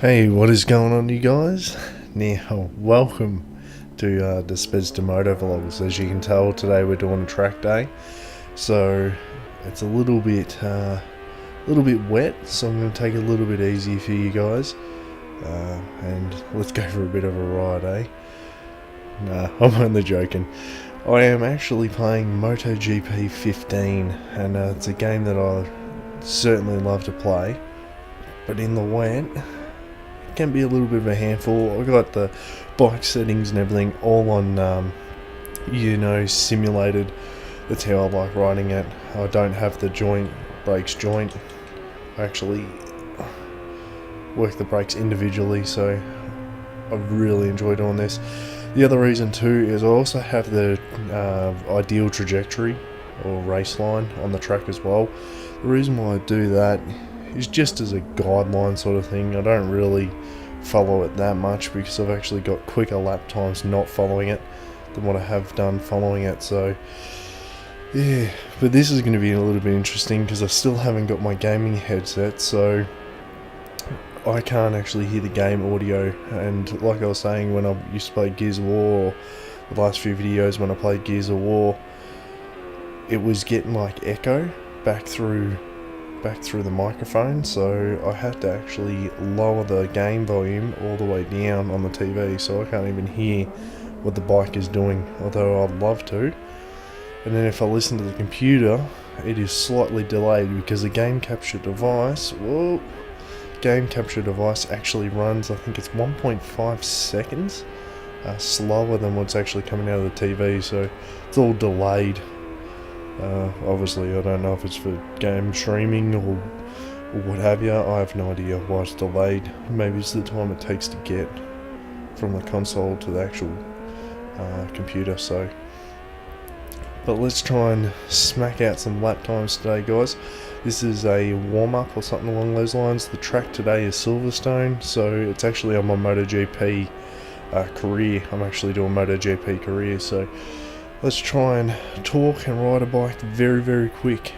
Hey, what is going on, you guys? Now, welcome to DaSpedza Moto Vlogs. As you can tell, today we're doing a track day, so it's a little bit wet. So I'm going to take it a little bit easy for you guys, and let's go for a bit of a ride, eh? Nah, I'm only joking. I am actually playing MotoGp 15, and it's a game that I certainly love to play, but in the wet can be a little bit of a handful. I got the bike settings and everything all on simulated. That's how I like riding it. I don't have the brakes joint. I actually work the brakes individually, so I really enjoy doing this. The other reason too is I also have the ideal trajectory or race line on the track as well. The reason why I do that is just as a guideline sort of thing. I don't really follow it that much because I've actually got quicker lap times not following it than what I have done following it. So yeah, but this is going to be a little bit interesting because I still haven't got my gaming headset, so I can't actually hear the game audio. And like I was saying, when I used to play Gears of War, or the last few videos when I played Gears of War, it was getting like echo back through the microphone, so I had to actually lower the game volume all the way down on the TV, so I can't even hear what the bike is doing, although I'd love to. And then if I listen to the computer, it is slightly delayed because the game capture device actually runs, I think it's 1.5 seconds slower than what's actually coming out of the TV, so it's all delayed. Obviously, I don't know if it's for game streaming or what have you. I have no idea why it's delayed. Maybe it's the time it takes to get from the console to the actual computer. So, but let's try and smack out some lap times today, guys. This is a warm-up or something along those lines. The track today is Silverstone, so it's actually on my MotoGP career. I'm actually doing MotoGP career, so let's try and talk and ride a bike very, very quick.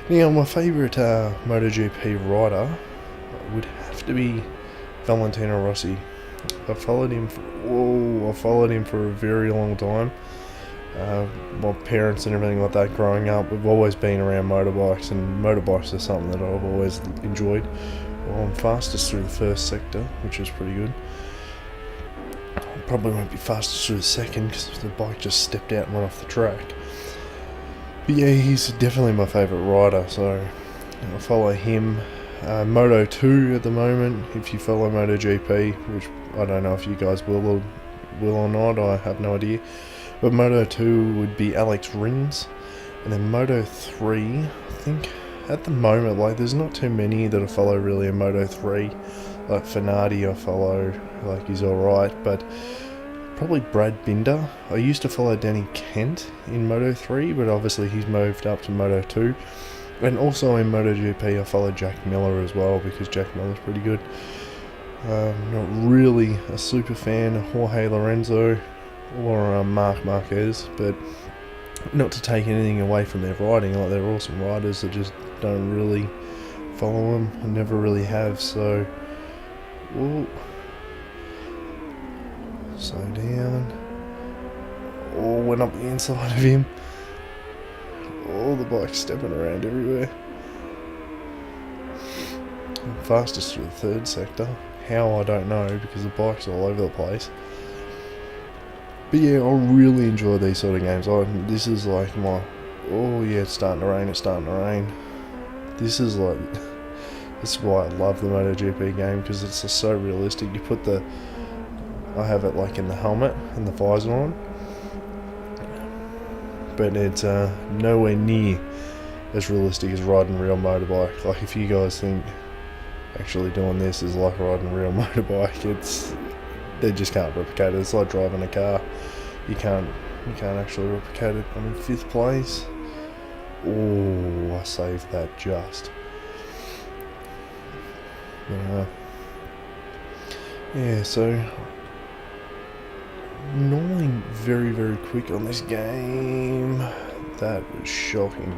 Now, my favourite MotoGP rider would have to be Valentino Rossi. I followed him for a very long time. My parents and everything like that growing up, we've always been around motorbikes, and motorbikes are something that I've always enjoyed. Well, I'm fastest through the first sector, which is pretty good. Probably won't be fastest through the second because the bike just stepped out and went off the track. But yeah, he's definitely my favourite rider, so I follow him. Moto 2 at the moment, if you follow MotoGP, which I don't know if you guys will or not, I have no idea. But Moto 2 would be Alex Rins, and then Moto 3, I think at the moment, like, there's not too many that I follow really in Moto 3. Like Finardi I follow, like, he's alright, but probably Brad Binder. I used to follow Danny Kent in Moto 3, but obviously he's moved up to Moto 2. And also in MotoGP I follow Jack Miller as well, because Jack Miller's pretty good. Not really a super fan of Jorge Lorenzo or Marc Marquez, but not to take anything away from their riding, like, they're awesome riders. I just don't really follow them, I never really have, so whoa. Slow down. Oh, went up the inside of him. Oh, the bike's stepping around everywhere. I'm fastest through the third sector. How, I don't know, because the bike's all over the place. But yeah, I really enjoy these sort of games. This is like my... Oh yeah, it's starting to rain. This is like... This is why I love the MotoGP game, because it's just so realistic. You put I have it like in the helmet and the visor on, but it's nowhere near as realistic as riding a real motorbike. Like, if you guys think actually doing this is like riding a real motorbike, they just can't replicate it. It's like driving a car. You can't actually replicate it. I'm in 5th place. Oh, I saved that just. Yeah, so normally very, very quick on this game. That was shocking.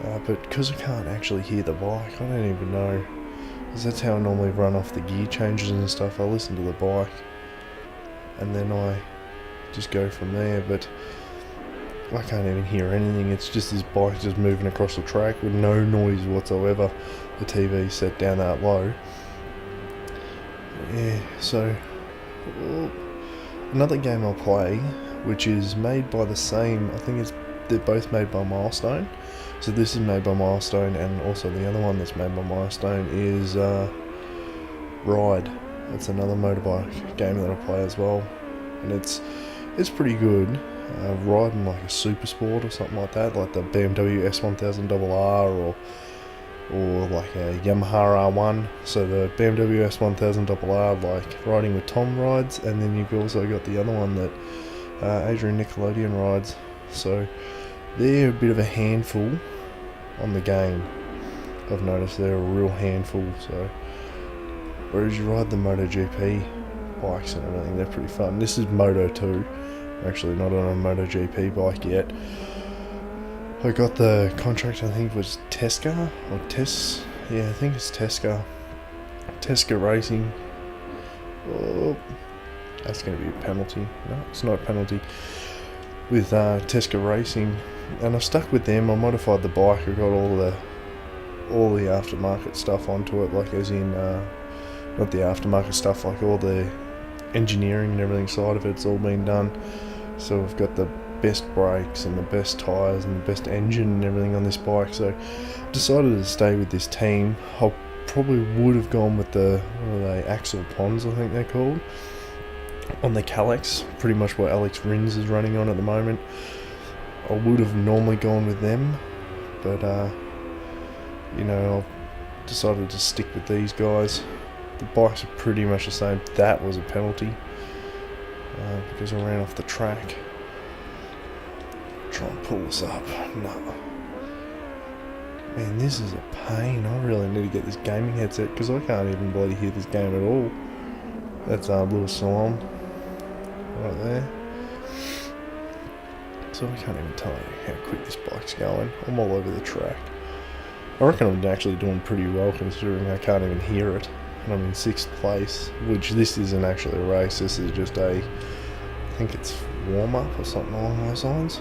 But because I can't actually hear the bike, I don't even know because that's how I normally run off the gear changes and stuff. I listen to the bike and then I just go from there, but I can't even hear anything. It's just this bike just moving across the track with no noise whatsoever. The TV's set down that low. Yeah, so another game I'll play, which is made by the same, they're both made by Milestone. So this is made by Milestone, and also the other one that's made by Milestone is Ride. That's another motorbike game that I play as well, and it's pretty good. Riding like a super sport or something like that, like the BMW S1000RR or like a Yamaha R1. So the BMW S1000RR, like riding with Tom rides, and then you've also got the other one that Adrian Nickelodeon rides. So they're a bit of a handful on the game. I've noticed they're a real handful. So whereas you ride the MotoGp bikes and everything, they're pretty fun. This is Moto 2. Actually not on a MotoGP bike yet. I got the contract, I think it was Tesca or I think it's Tesca Racing. Oh, that's going to be a penalty. No, it's not a penalty. With Tesca Racing, and I stuck with them. I modified the bike. I got all the aftermarket stuff onto it, like as in not the aftermarket stuff, like all the engineering and everything side of it's all been done. So we've got the best brakes and the best tyres and the best engine and everything on this bike. So I decided to stay with this team. I probably would have gone with the, what are they, Axel Pons I think they're called, on the Calyx, pretty much what Alex Rins is running on at the moment. I would have normally gone with them, but you know, I decided to stick with these guys. The bikes are pretty much the same. That was a penalty because I ran off the track. Try and pull this up. No. Man, this is a pain. I really need to get this gaming headset because I can't even bloody hear this game at all. That's Luis Salom right there. So I can't even tell you how quick this bike's going. I'm all over the track. I reckon I'm actually doing pretty well considering I can't even hear it. And I'm in 6th place, which this isn't actually a race. This is just I think it's warm-up or something along those lines.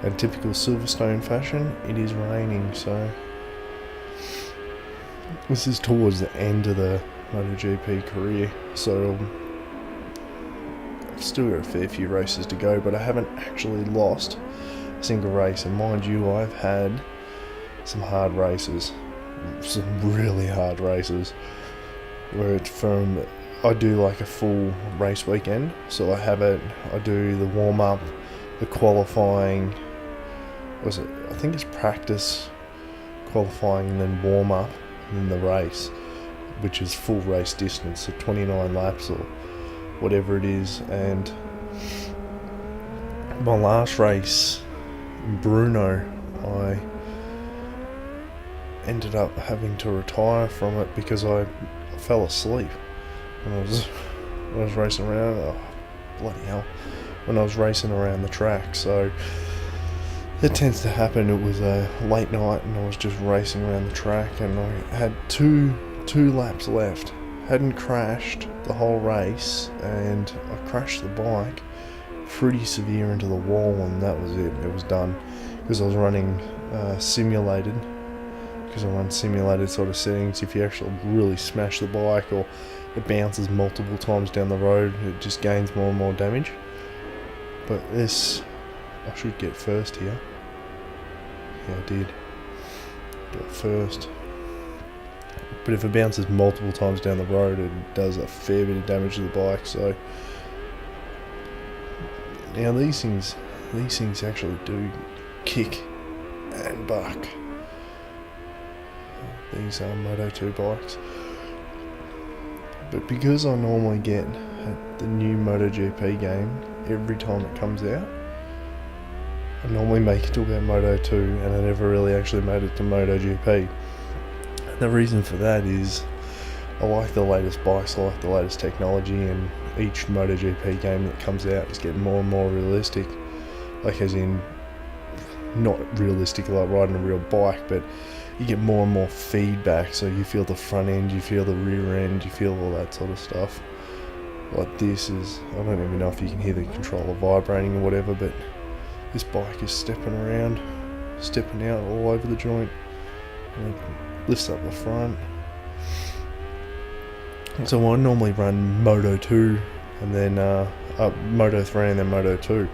In typical Silverstone fashion, it is raining, so this is towards the end of the MotoGP career, so I've still got a fair few races to go, but I haven't actually lost a single race. And mind you, I've had some hard races, some really hard races, where it's from, I do like a full race weekend, so I do the warm-up, the qualifying, I think it's practice, qualifying, and then warm-up, and then the race, which is full race distance, so 29 laps or whatever it is. And my last race in Brno, I ended up having to retire from it because I fell asleep when I was racing around. Oh, bloody hell. When I was racing around the track. So it tends to happen. It was a late night and I was just racing around the track, and I had two laps left. Hadn't crashed the whole race, and I crashed the bike pretty severe into the wall, and that was it. It was done because I was running simulated. Because I run simulated sort of settings, if you actually really smash the bike or it bounces multiple times down the road, it just gains more and more damage. But this, I should get first here. Yeah, I did. Got first. But if it bounces multiple times down the road, it does a fair bit of damage to the bike. So now these things actually do kick and buck. These are Moto 2 bikes. But because I normally get the new MotoGP game every time it comes out, I normally make it to about Moto 2, and I never really actually made it to MotoGP. And the reason for that is I like the latest bikes, I like the latest technology, and each MotoGP game that comes out is getting more and more realistic. Like as in, not realistic like riding a real bike, but you get more and more feedback, so you feel the front end, you feel the rear end, you feel all that sort of stuff. Like this is, I don't even know if you can hear the controller vibrating or whatever, but this bike is stepping around, stepping out all over the joint, and it lifts up the front. So I normally run Moto 2 and then Moto 3 and then Moto 2,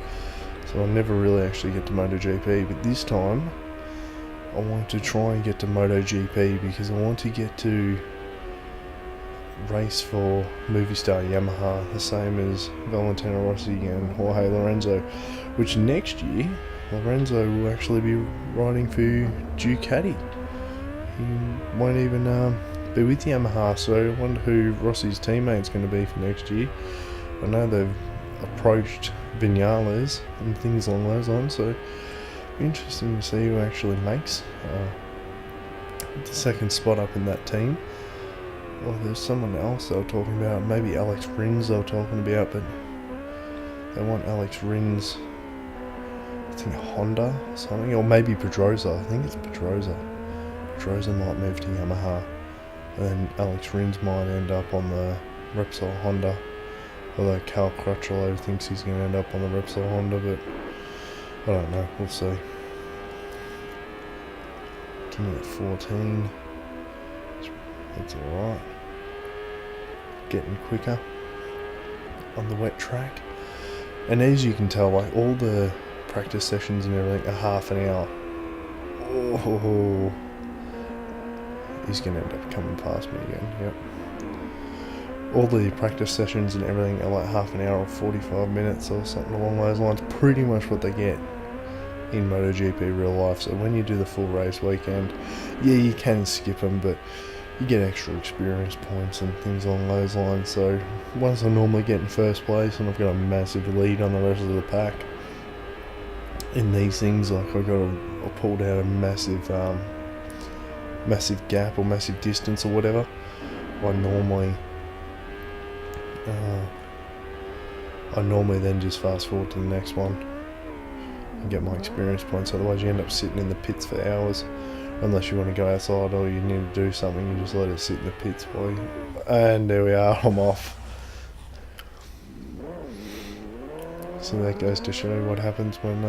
so I never really actually get to MotoGP, but this time I want to try and get to MotoGP because I want to get to race for movie star Yamaha, the same as Valentino Rossi and Jorge Lorenzo, which next year Lorenzo will actually be riding for Ducati. He won't even be with Yamaha, so I wonder who Rossi's teammate's going to be for next year. I know they've approached Vinales and things along those lines, so interesting to see who actually makes the second spot up in that team. Well, there's someone else they were talking about, maybe Alex Rins they were talking about, but they want Alex Rins, I think Honda or something, or maybe Pedrosa. I think it's Pedrosa. Pedrosa might move to Yamaha, and then Alex Rins might end up on the Repsol Honda, although Cal Crutchlow thinks he's going to end up on the Repsol Honda, but I don't know, we'll see. Coming at 14. That's alright. Getting quicker on the wet track. And as you can tell, like all the practice sessions and everything are half an hour. Oh, he's going to end up coming past me again, yep. All the practice sessions and everything are like half an hour or 45 minutes or something along those lines. Pretty much what they get in MotoGP real life. So when you do the full race weekend, yeah, you can skip them, but you get extra experience points and things along those lines. So once I normally get in first place and I've got a massive lead on the rest of the pack, in these things, like I pulled out a massive gap or massive distance or whatever, I normally then just fast forward to the next one and get my experience points. Otherwise you end up sitting in the pits for hours, unless you want to go outside or you need to do something. You just let it sit in the pits for you. And there we are, I'm off. So that goes to show what happens when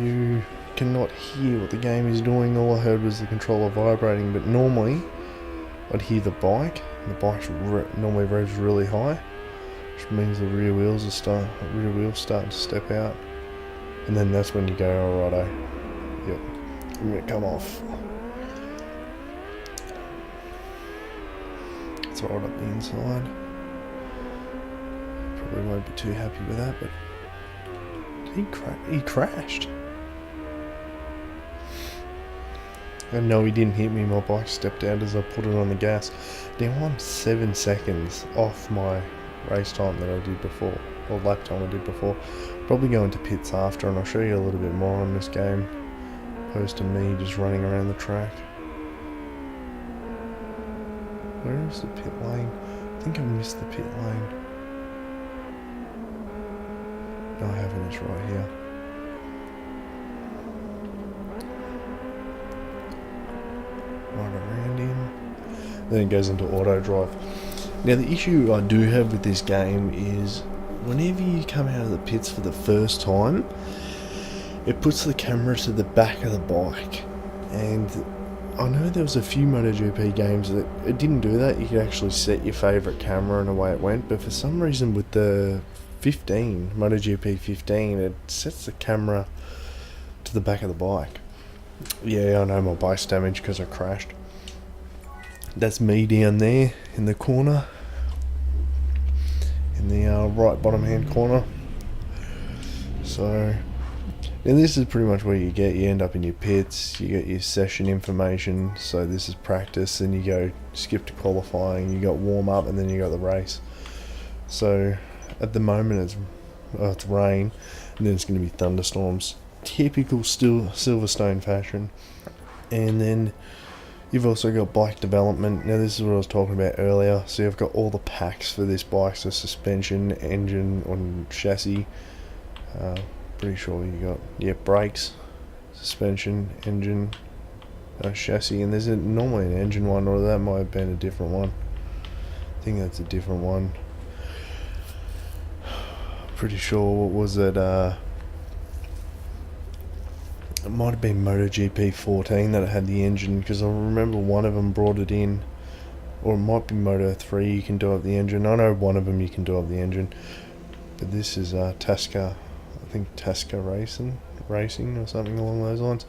you cannot hear what the game is doing. All I heard was the controller vibrating, but normally I'd hear the bike. The bike normally revs really high, which means the rear wheels starting to step out, and then that's when you go, alrighto, yep, I'm gonna come off. It's right up the inside. Probably won't be too happy with that, but he crashed. And no, he didn't hit me. My bike stepped out as I put it on the gas. Now I'm 7 seconds off my race time that I did before, or lap time I did before. Probably go into pits after, and I'll show you a little bit more on this game, opposed to me just running around the track. Where is the pit lane? I think I missed the pit lane. No, I haven't. It's right here. Right around him. Then it goes into auto drive. Now the issue I do have with this game is whenever you come out of the pits for the first time, it puts the camera to the back of the bike, and I know there was a few MotoGP games that it didn't do that. You could actually set your favourite camera and away it went, but for some reason with the MotoGP 15, it sets the camera to the back of the bike. Yeah, I know my bike's damaged because I crashed. That's me down there in the corner, in the right bottom hand corner. So, and this is pretty much where you end up in your pits, you get your session information. So this is practice, and you go skip to qualifying, you got warm up, and then you got the race. So at the moment it's rain, and then it's going to be thunderstorms. Typical Silverstone fashion. And then you've also got bike development. Now this is what I was talking about earlier. So you've got all the packs for this bike, so suspension, engine, and chassis, Pretty sure you got, yeah, brakes, suspension, engine, chassis, and there's normally an engine one, or that might have been a different one. I think that's a different one. Pretty sure, what was it, it might have been MotoGp 14 that it had the engine, because I remember one of them brought it in, or it might be Moto 3 you can do up the engine. I know one of them you can do up the engine, but this is Tasca, I think Tasca Racing or something along those lines.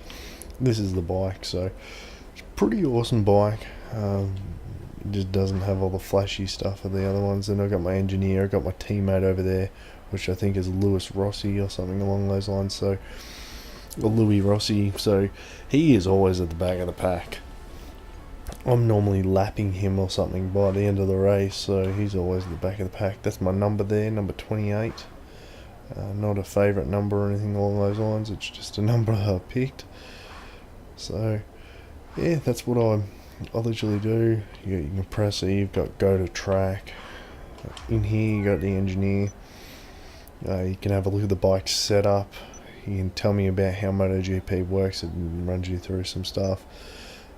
This is the bike, so it's a pretty awesome bike. It just doesn't have all the flashy stuff of the other ones. Then I've got my engineer, I've got my teammate over there, which I think is Luis Rossi or something along those lines, so, or Louis Rossi, so he is always at the back of the pack. I'm normally lapping him or something by the end of the race, so he's always at the back of the pack. That's my number there, number 28. Not a favourite number or anything along those lines, it's just a number I picked. So yeah, that's what I literally do. You got your compressor, you've got go to track. In here you got the engineer. You can have a look at the bike setup. You can tell me about how MotoGP works. It runs you through some stuff.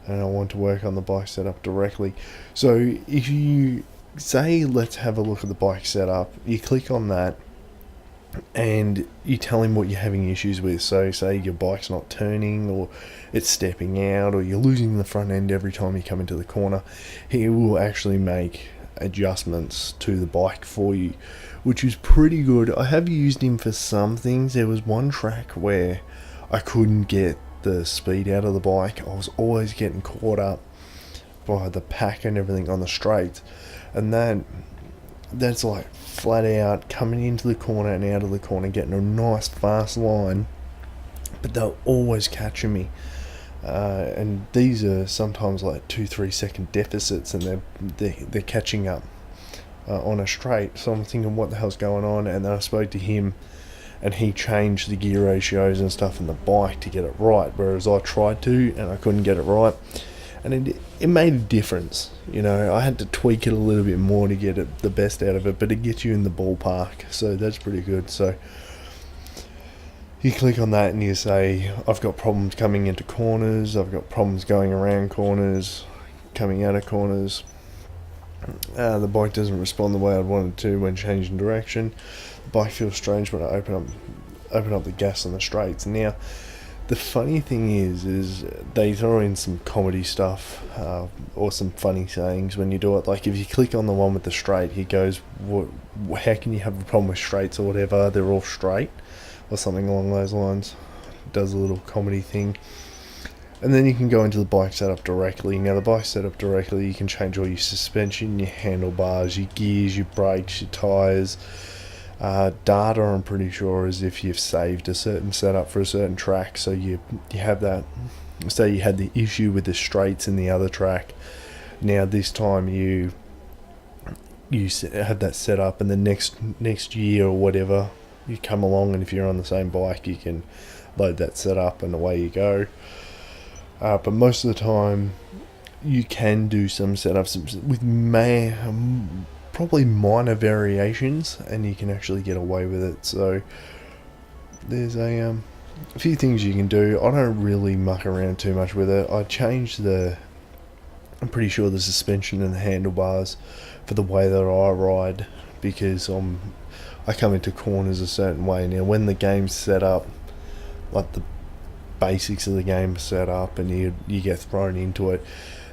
And I want to work on the bike setup directly. So if you say, let's have a look at the bike setup, you click on that and you tell him what you're having issues with. So say your bike's not turning, or it's stepping out, or you're losing the front end every time you come into the corner. He will actually make adjustments to the bike for you, which is pretty good. I have used him for some things. There was one track where I couldn't get the speed out of the bike. I was always getting caught up by the pack and everything on the straights, and that's like flat out coming into the corner and out of the corner, getting a nice fast line, but they're always catching me. And these are sometimes like 2-3 second deficits, and they're catching up on a straight. So I'm thinking, what the hell's going on? And then I spoke to him, and he changed the gear ratios and stuff in the bike to get it right, whereas I tried to and I couldn't get it right, and it made a difference. You know, I had to tweak it a little bit more to get it the best out of it, but it gets you in the ballpark, so that's pretty good. So you click on that and you say, I've got problems coming into corners, I've got problems going around corners, coming out of corners. The bike doesn't respond the way I'd want it to when changing direction. The bike feels strange when I open up the gas on the straights. Now, the funny thing is they throw in some comedy stuff or some funny sayings when you do it. Like if you click on the one with the straight, he goes, how can you have a problem with straights or whatever? They're all straight, or something along those lines. Does a little comedy thing. And then you can go into the bike setup directly. Now the bike setup directly, you can change all your suspension, your handlebars, your gears, your brakes, your tyres. Data, I'm pretty sure, is if you've saved a certain setup for a certain track. So you have that. Say you had the issue with the straights in the other track. Now this time you have that set up, and the next year or whatever, you come along, and if you're on the same bike, you can load that set up and away you go. But most of the time you can do some setups with probably minor variations, and you can actually get away with it. So there's a few things you can do. I don't really muck around too much with it. I changed I'm pretty sure the suspension and the handlebars for the way that I ride, because I come into corners a certain way. Now when the game's set up, like the basics of the game set up, and you get thrown into it,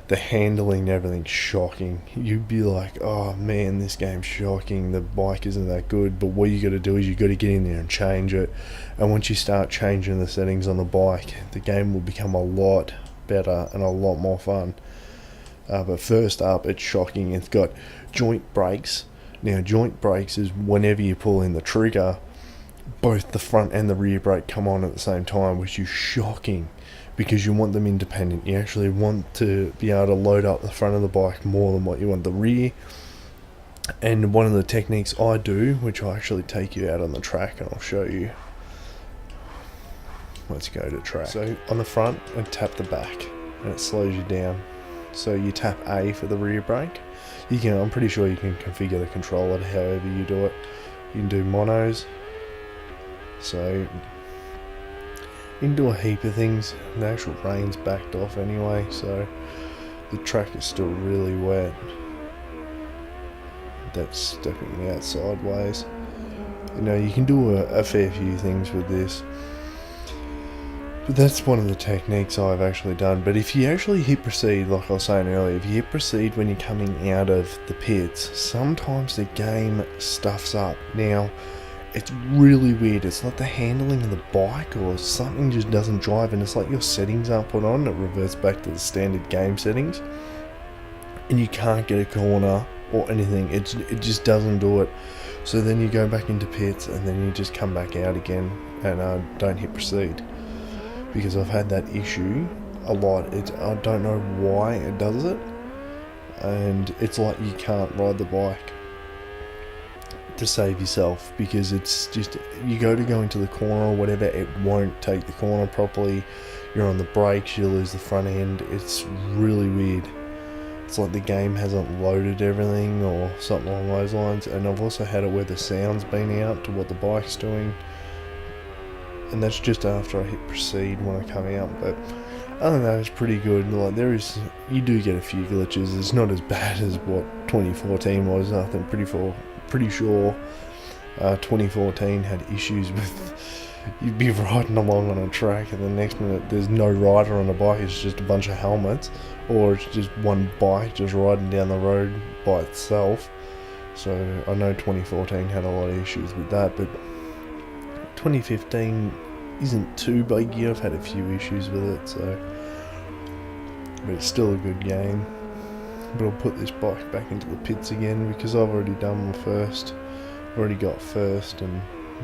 the handling and everything's shocking. You'd be like, oh man, this game's shocking, the bike isn't that good. But what you got to do is you got to get in there and change it, and once you start changing the settings on the bike, the game will become a lot better and a lot more fun. But first up, it's shocking. It's got joint brakes. Now joint brakes is whenever you pull in the trigger, both the front and the rear brake come on at the same time, which is shocking, because you want them independent. You actually want to be able to load up the front of the bike more than what you want the rear. And one of the techniques I do, which I'll actually take you out on the track and I'll show you. Let's go to track. So on the front, and tap the back, and it slows you down. So you tap A for the rear brake. I'm pretty sure you can configure the controller however you do it. You can do monos, So you can do a heap of things. The actual rain's backed off anyway, so the track is still really wet. That's stepping out sideways. You know, you can do a fair few things with this. But that's one of the techniques I've actually done. But if you actually hit proceed, like I was saying earlier, if you hit proceed when you're coming out of the pits, sometimes the game stuffs up. Now, it's really weird. It's like the handling of the bike or something just doesn't drive, and it's like your settings aren't put on. It reverts back to the standard game settings, and you can't get a corner or anything. It just doesn't do it. So then you go back into pits, and then you just come back out again and don't hit proceed. Because I've had that issue a lot. I don't know why it does it, and it's like you can't ride the bike to save yourself, because it's just, you go into the corner or whatever, it won't take the corner properly. You're on the brakes, you lose the front end. It's really weird. It's like the game hasn't loaded everything or something along those lines. And I've also had it where the sound's been out to what the bike's doing, and that's just after I hit proceed when I come out. But other than that, it's pretty good. Like, you do get a few glitches. It's not as bad as what 2014 was. I think pretty sure 2014 had issues with, you'd be riding along on a track and the next minute there's no rider on the bike. It's just a bunch of helmets, or it's just one bike just riding down the road by itself. So I know 2014 had a lot of issues with that, but 2015 isn't too buggy. I've had a few issues with it, but it's still a good game. But I'll put this bike back into the pits again, because I've already done my first. Already got first, and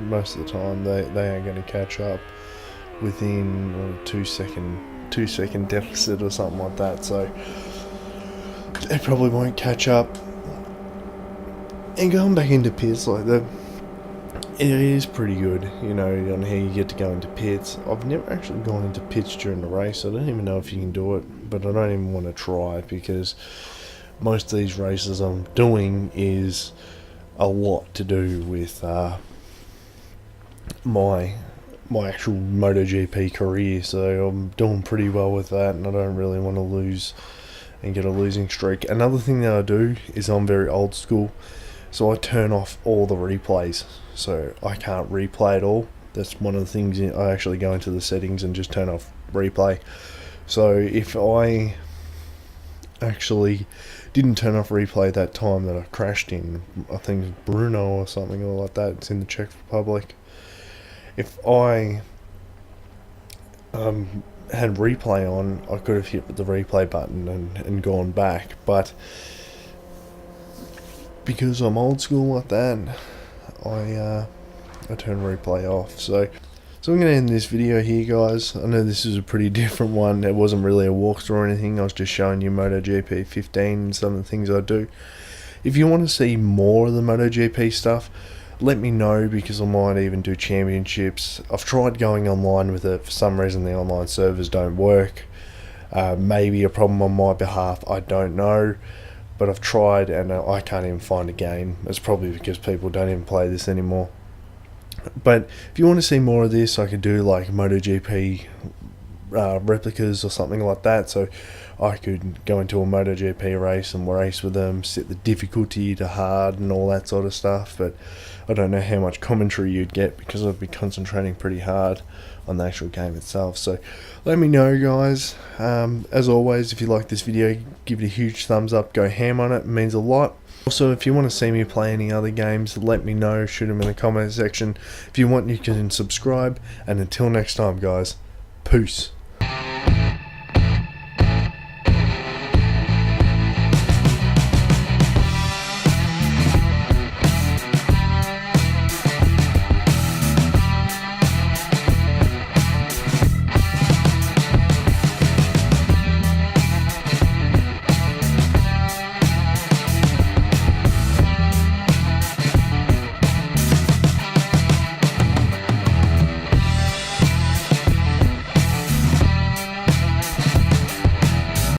most of the time they are going to catch up within a 2 second deficit or something like that. So they probably won't catch up. And going back into pits like that, it is pretty good, you know, on how you get to go into pits. I've never actually gone into pits during the race. I don't even know if you can do it, but I don't even want to try, because most of these races I'm doing is a lot to do with my actual MotoGP career, so I'm doing pretty well with that, and I don't really want to lose and get a losing streak. Another thing that I do is I'm very old school, so I turn off all the replays, so I can't replay at all. That's one of the things. I actually go into the settings and just turn off replay. So if I actually didn't turn off replay that time that I crashed in, I think it's Bruno or something like that, it's in the Czech Republic, if I had replay on, I could have hit the replay button and gone back. But because I'm old school like that, I turn replay off. So I'm going to end this video here, guys. I know this is a pretty different one. It wasn't really a walkthrough or anything. I was just showing you MotoGP 15 and some of the things I do. If you want to see more of the MotoGP stuff, let me know, because I might even do championships. I've tried going online with it. For some reason the online servers don't work. Maybe a problem on my behalf, I don't know. But I've tried and I can't even find a game. It's probably because people don't even play this anymore. But if you want to see more of this, I could do like MotoGP replicas or something like that. So I could go into a MotoGP race and race with them, set the difficulty to hard and all that sort of stuff. But I don't know how much commentary you'd get, because I'd be concentrating pretty hard on the actual game itself. So let me know, guys. As always, if you like this video, give it a huge thumbs up, go ham on it means a lot. Also, if you want to see me play any other games, let me know, shoot them in the comment section. If you want, you can subscribe, and until next time, guys, peace.